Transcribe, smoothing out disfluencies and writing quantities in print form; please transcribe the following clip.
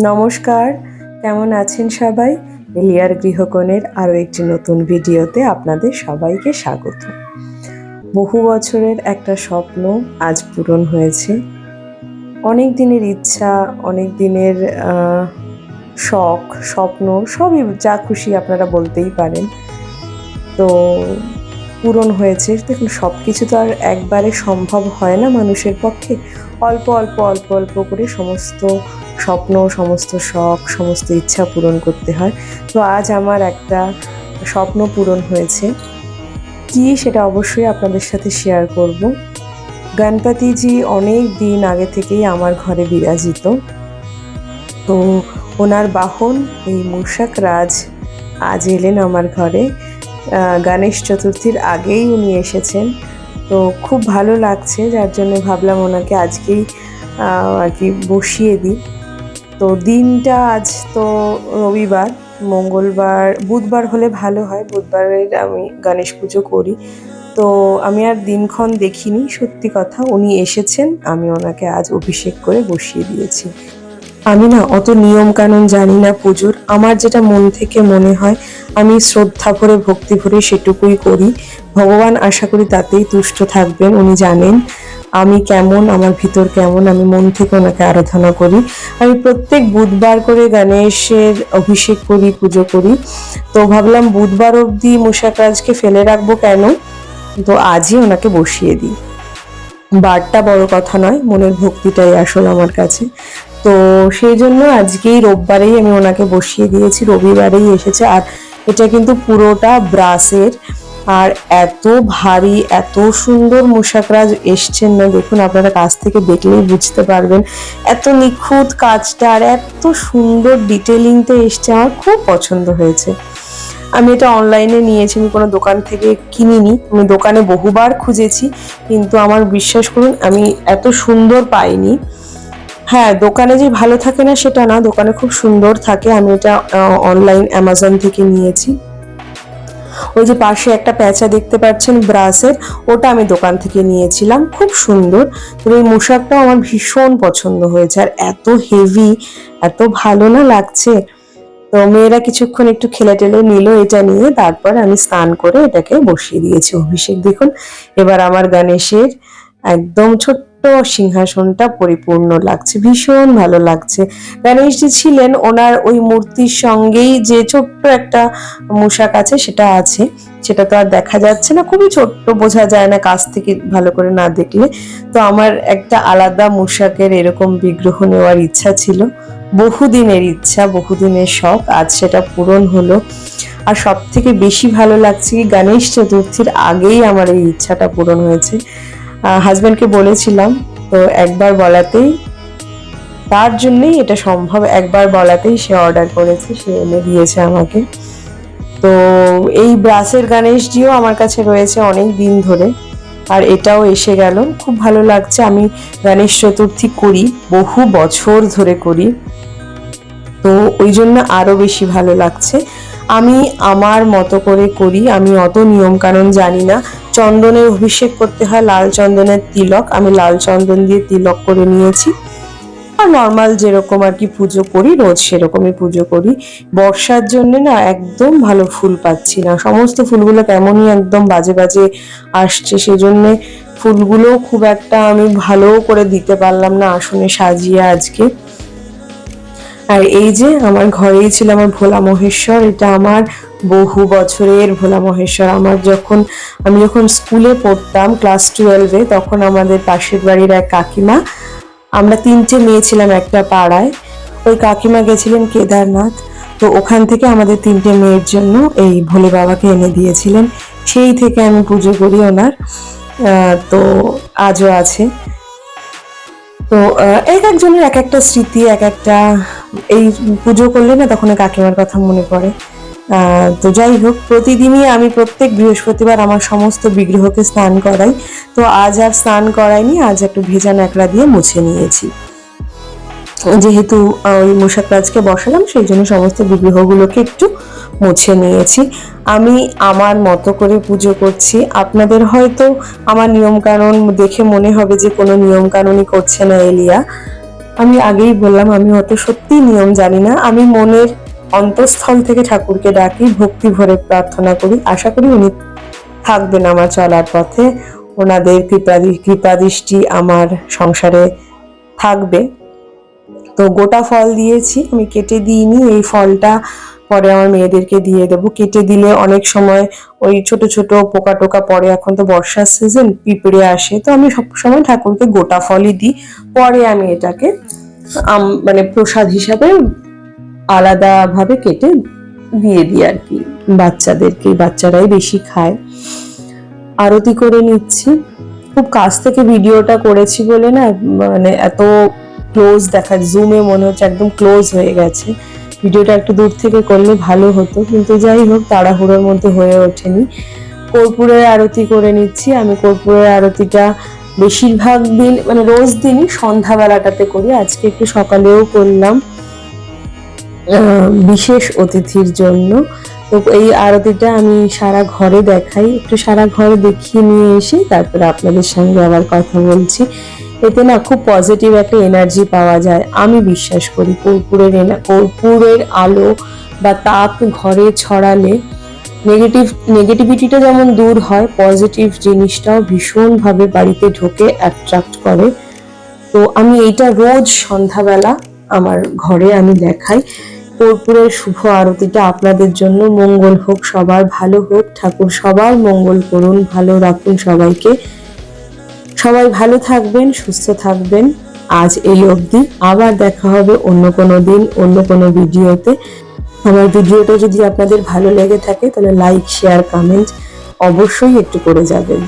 নমস্কার, কেমন আছেন সবাই? এলিয়ার গৃহকোণের আরও একটি নতুন ভিডিওতে আপনাদের সবাইকে স্বাগত। বহু বছরের একটা স্বপ্ন আজ পূরণ হয়েছে। অনেক দিনের ইচ্ছা, অনেক দিনের শখ, স্বপ্ন সবই যা খুশি আপনারা বলতেই পারেন। তো পূরণ হয়েছে। দেখুন, সব কিছু তো আর একবারে সম্ভব হয় না মানুষের পক্ষে। অল্প অল্প অল্প অল্প করে সমস্ত স্বপ্ন, সমস্ত শখ, সমস্ত ইচ্ছা পূরণ করতে হয়। তো আজ আমার একটা স্বপ্ন পূরণ হয়েছে। কি সেটা অবশ্যই আপনাদের সাথে শেয়ার করব। গণপতিজি অনেক দিন আগে থেকেই আমার ঘরে বিরাজিত। তো ওনার বাহন এই মূষক রাজ আজ এলেন আমার ঘরে। গণেশ চতুর্থীর আগেই উনি এসেছেন। তো খুব ভালো লাগছে, যার জন্য ভাবলাম ওনাকে আজকেই আর কি বসিয়ে দিই। তো দিনটা আজ তো রবিবার, মঙ্গলবার, বুধবার হলে ভালো হয়। বুধবারের আমি গণেশ পুজো করি। তো আমি আর দিনক্ষণ দেখিনি, সত্যি কথা। উনি এসেছেন, আমি ওনাকে আজ অভিষেক করে বসিয়ে দিয়েছি। আমি না অত নিয়ম কানুন জানি না পুজোর। আমার যেটা মন থেকে মনে হয়, আমি শ্রদ্ধা ভরে ভক্তি ভরে সেটুকুই করি। ভগবান আশা করি তাতেই তুষ্ট থাকবেন। উনি জানেন আমি কেমন, আমার ভিতর কেমন। আমি মন থেকে ওনাকে আরাধনা করি। আমি প্রত্যেক বুধবার করে গণেশের অভিষেক করি, পুজো করি। তো ভাবলাম বুধবার অবধি মূষাকরাজকে ফেলে রাখবো কেন, তো আজই ওনাকে বসিয়ে দিই। বারটা বড় কথা নয়, মনের ভক্তিটাই আসল আমার কাছে। তো সেই জন্য আজকেই রোববারেই আমি ওনাকে বসিয়ে দিয়েছি, রবিবারেই এসেছে। আর এটা কিন্তু পুরোটা ব্রাসের, আর এত ভারী, এত সুন্দর মূষকরাজ এসছেন না, দেখুন আপনারা কাছ থেকে দেখলেই বুঝতে পারবেন। এত নিখুঁত কাজটা আর এত সুন্দর ডিটেলিংতে এসছে, আমার খুব পছন্দ হয়েছে। আমি এটা অনলাইনে নিয়েছি, আমি কোনো দোকান থেকে কিনিনি। আমি দোকানে বহুবার খুঁজেছি, কিন্তু আমার বিশ্বাস করুন আমি এত সুন্দর পাইনি। হ্যাঁ, দোকানে যে ভালো থাকে না সেটা না, দোকানে খুব সুন্দর থাকে। আমি এটা অনলাইন অ্যামাজন থেকে নিয়েছি। ওই যে পাশে একটা প্যাঁচা দেখতে পাচ্ছেন ব্রাসের, ওটা আমি দোকান থেকে নিয়েছিলাম, খুব সুন্দর। তো এই মূষকটাও আমার ভীষণ পছন্দ হয়েছে, আর এত হেভি, এত ভালো না লাগছে। তো মেয়েরা কিছুক্ষণ একটু খেলে টেলে নিল এটা নিয়ে, তারপর আমি স্নান করে এটাকে বসিয়ে দিয়েছি অভিষেক। দেখুন এবার আমার গণেশের একদম ছোট্ট সিংহাসনটা পরিপূর্ণ লাগছে, ভীষণ ভালো লাগছে। গণেশজি ছিলেন, ওনার ওই মূর্তির সঙ্গেই যে ছোট্ট একটা মূষক আছে সেটা আছে, সেটা তো আর দেখা যাচ্ছে না, খুবই ছোট্ট, বোঝা যায় না কাছ থেকে ভালো করে না দেখলে। তো আমার একটা আলাদা মূষকের এরকম বিগ্রহ নেওয়ার ইচ্ছা ছিল, বহুদিনের ইচ্ছা, বহুদিনের শখ, আজ সেটা পূরণ হলো। আর সব থেকে বেশি ভালো লাগছে গণেশ চতুর্থীর আগেই আমার এই ইচ্ছাটা পূরণ হয়েছে। হাজব্যান্ডকে বলেছিলাম, তো একবার বলাতেই, তার জন্যই এটা সম্ভব, একবার বলাতেই সে অর্ডার করেছে, সে এনে দিয়েছে আমাকে। তো এই ব্রাসের গণেশজিও আমার কাছে রয়েছে অনেক দিন ধরে, আর এটাও এসে গেল, খুব ভালো লাগছে। আমি গণেশ চতুর্থী করি, বহু বছর ধরে করি, তো ওই জন্য আরো বেশি ভালো লাগছে। আমি আমার মতো করে করি, আমি অত নিয়ম কানুন জানি না। চন্দনের অভিষেক করতে হয়, লাল চন্দনের তিলক, আমি লাল চন্দন দিয়ে তিলক করে নিয়েছি। আর নর্মাল যেরকম আর কি পুজো করি রোজ, সেরকমই পুজো করি। বর্ষার জন্য না একদম ভালো ফুল পাচ্ছি না, সমস্ত ফুলগুলো কেমনই একদম বাজে বাজে আসছে, সেজন্য ফুলগুলো খুব একটা আমি ভালো করে দিতে পারলাম না আসনে সাজিয়ে আজকে। আর এই যে আমার ঘরেই ছিল আমার ভোলা মহেশ্বর, এটা আমার বহু বছরের ভোলা মহেশ্বর। আমি যখন স্কুলে পড়তাম ক্লাস 12-এ, তখন আমাদের পাশের বাড়ির এক কাকিমা, আমরা 3টে মেয়ে ছিলাম একটা পাড়ায়, ওই কাকিমা গেছিলেন কেদারনাথ, তো ওখান থেকে আমাদের 3টে মেয়ের জন্য এই ভোলে বাবাকে এনে দিয়েছিলেন। সেই থেকে আমি পুজো করি ওনার, তো আজও আছে। তো এক একজনের এক একটা স্মৃতি, এক একটা, এই পুজো করলে না তখন কাকিমার কথা মনে পড়ে। তো যাই হোক, প্রতিদিনই আমি প্রত্যেক বৃহস্পতিবার আমার সমস্ত বিগ্রহকে স্নান করাই। তো আজ আর স্নান করাইনি, আজ একটু ভেজা ন্যাকড়া দিয়ে মুছে নিয়েছি। যেহেতু ওই মূষকরাজকে বসালাম, সেই জন্য সমস্ত বিগ্রহগুলোকে একটু মুছে নিয়েছি। আমি আমার মতো করে পুজো করছি। আপনাদের হয়তো আমার নিয়ম কানুন দেখে মনে হবে যে কোনো নিয়ম কানুনই করছে না এলিয়া, আমি আগেই বললাম আমি অত সত্যি নিয়ম জানি না, আমি মনের অন্তঃস্থল থেকে ঠাকুরকে ডাকি, ভক্তি ভরে প্রার্থনা করি, আশা করি উনি থাকবেন আমার চলার পথে, ওনাদের কৃপাদৃষ্টি আমার সংসারে থাকবে। তো গোটা ফল দিয়েছি, আমি কেটে দিইনি, এই ফলটা পরে আমার মেয়েদেরকে দিয়ে দেবো। কেটে দিলে অনেক সময় ওই ছোট ছোট পোকা টোকা পড়ে, এখন তো বর্ষার সিজন, পিঁপড়ে আসে, তো আমি সব সময় ঠাকুরকে গোটা ফলই দিই। পরে আমি এটাকে মানে প্রসাদ হিসাবে আলাদাভাবে কেটে দিয়ে দিই আর কি বাচ্চাদেরকে, বাচ্চারাই বেশি খায়। আরতি করে নিচ্ছি, খুব কাছ থেকে ভিডিওটা করেছি বলে না মানে এত ক্লোজ দেখা, জুমে মনে হচ্ছে একদম ক্লোজ হয়ে গেছে। ভিডিওটা একটু দূর থেকে করলে ভালো হতো, কিন্তু যাই হোক তাড়াহুড়োর মধ্যে হয়ে ওঠেনি। কর্পূরের আরতি করে নিচ্ছি। আমি কর্পূরের আরতিটা বেশিরভাগ দিন মানে রোজ দিনই সন্ধ্যাবেলাটাতে করি, আজকে একটু সকালেও করলাম বিশেষ অতিথির জন্য। তো এই আরতিটা আমি সারা ঘরে দেখাই, একটু সারা ঘরে দেখিয়ে নিয়ে এসে তারপরে আপনাদের সঙ্গে আবার কথা বলছি। এতে না খুব পজিটিভ একটা এনার্জি পাওয়া যায়, আমি বিশ্বাস করি। কর্পূরের আলো বা তাপ ঘরে ছড়ালে নেগেটিভিটিটা যেমন দূর হয়, পজিটিভ জিনিসটাও ভীষণভাবে বাড়িতে ঢোকে, অ্যাট্রাক্ট করে। তো আমি এইটা রোজ সন্ধ্যাবেলা আমার ঘরে আমি দেখাই। কর্পূরের শুভ আরতিটা আপনাদের জন্য। মঙ্গল হোক, সবার ভালো হোক, ঠাকুর সবার মঙ্গল করুন, ভালো রাখুন সবাইকে। সবাই ভালো থাকবেন, সুস্থ থাকবেন। আজ এই অবধি, আবার দেখা হবে অন্য কোনো দিন, অন্য কোনো ভিডিওতে। আমার ভিডিওটা যদি আপনাদের ভালো লেগে থাকে তাহলে লাইক, শেয়ার, কমেন্ট অবশ্যই একটু করে যাবেন।